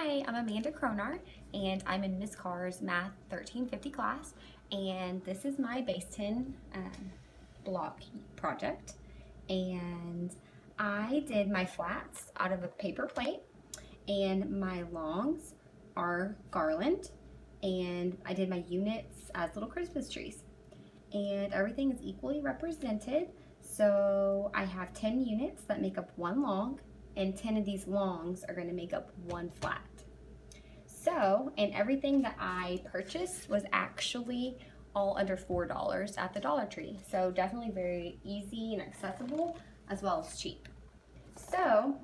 Hi, I'm Amanda Cronar, and I'm in Miss Carr's Math 1350 class, and this is my base 10 block project. And I did my flats out of a paper plate, and my longs are garland, and I did my units as little Christmas trees. And everything is equally represented, so I have 10 units that make up one long, and 10 of these longs are going to make up one flat. So, and everything that I purchased was actually all under $4 at the Dollar Tree. So definitely very easy and accessible, as well as cheap. So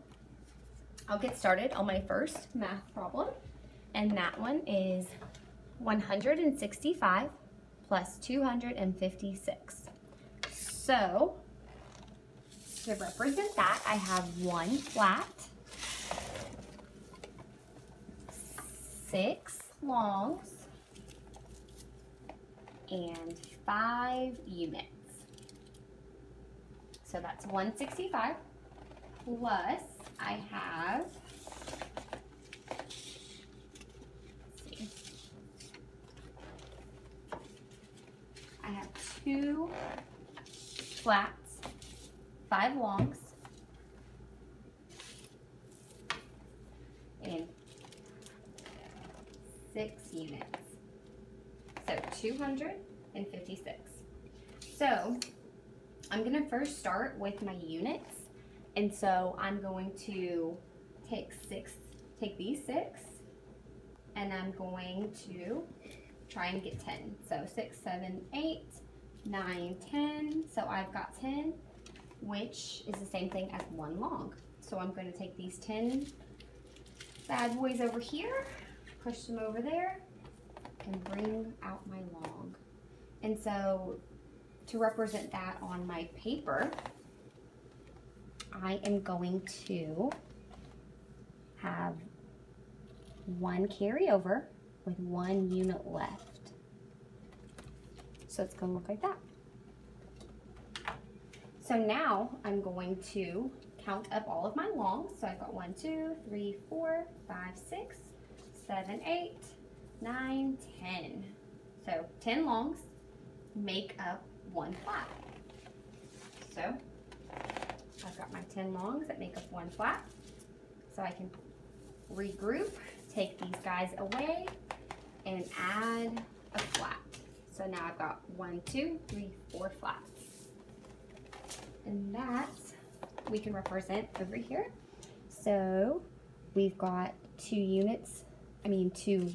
I'll get started on my first math problem, and that one is 165 plus 256. So to represent that, I have one flat, 6 longs, and 5 units. So that's 165 plus I have, I have 2 flats, 5 longs, and 6 units. So 256. So I'm going to first start with my units. And so I'm going to take these 6, and I'm going to try and get 10. So 6, 7, 8, 9, 10. So I've got 10, which is the same thing as one long. So I'm going to take these 10 bad boys over here, push them over there, and bring out my long. And so to represent that on my paper, I am going to have one carryover with 1 unit left. So it's going to look like that. So now I'm going to count up all of my longs. So I've got 1, 2, 3, 4, 5, 6, 7, 8, 9, 10. So 10 longs make up one flat. So I've got my 10 longs that make up one flat. So I can regroup, take these guys away, and add a flat. So now I've got 1, 2, 3, 4 flats. And that we can represent over here. So we've got 2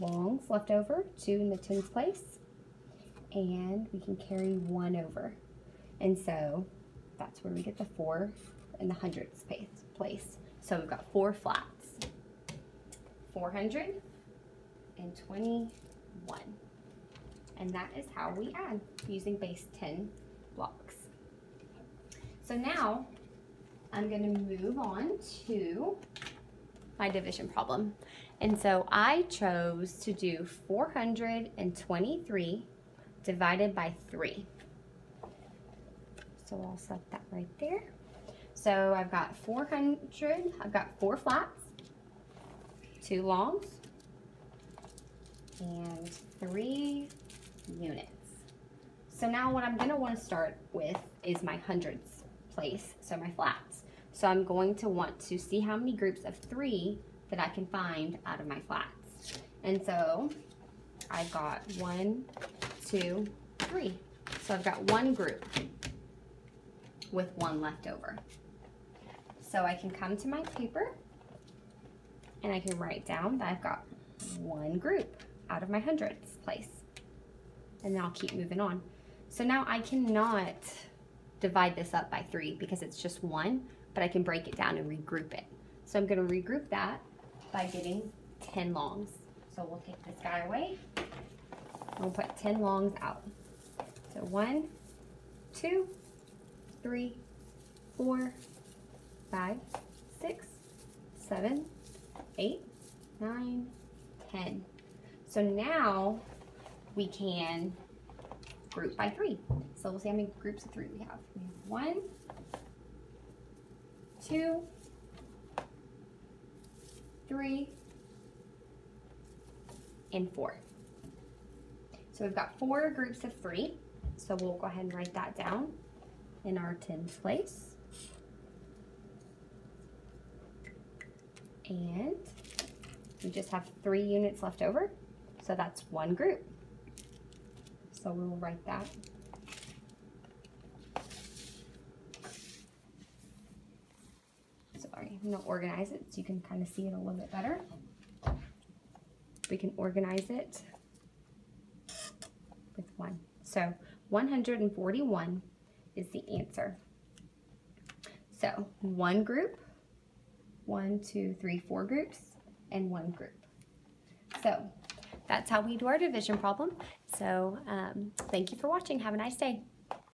longs left over, 2 in the tens place, and we can carry 1 over. And so that's where we get the 4 in the hundredths place. So we've got 4 flats, 421. And that is how we add using base 10 blocks. So now I'm going to move on to my division problem. And so I chose to do 423 divided by 3. So I'll set that right there. So I've got 400, I've got 4 flats, 2 longs, and 3 units. So now what I'm going to want to start with is my hundredths place, so my flats. So I'm going to want to see how many groups of 3 that I can find out of my flats. And so I've got 1, 2, 3. So I've got 1 group with 1 left over. So I can come to my paper and I can write down that I've got 1 group out of my hundredths place. And then I'll keep moving on. So now I cannot divide this up by 3 because it's just 1, but I can break it down and regroup it. So I'm going to regroup that by getting 10 longs. So we'll take this guy away and we'll put 10 longs out. So 1, 2, 3, 4, 5, 6, 7, 8, 9, 10. So now we can group by 3. So we'll see how many groups of 3 we have. We have 1, 2, 3, and 4. So we've got 4 groups of 3. So we'll go ahead and write that down in our tens place. And we just have 3 units left over. So that's 1 group. So we'll write that. Sorry, I'm going to organize it so you can kind of see it a little bit better. We can organize it with 1. So 141 is the answer. So 1 group, 1, 2, 3, 4 groups, and 1 group. So that's how we do our division problem. So thank you for watching. Have a nice day.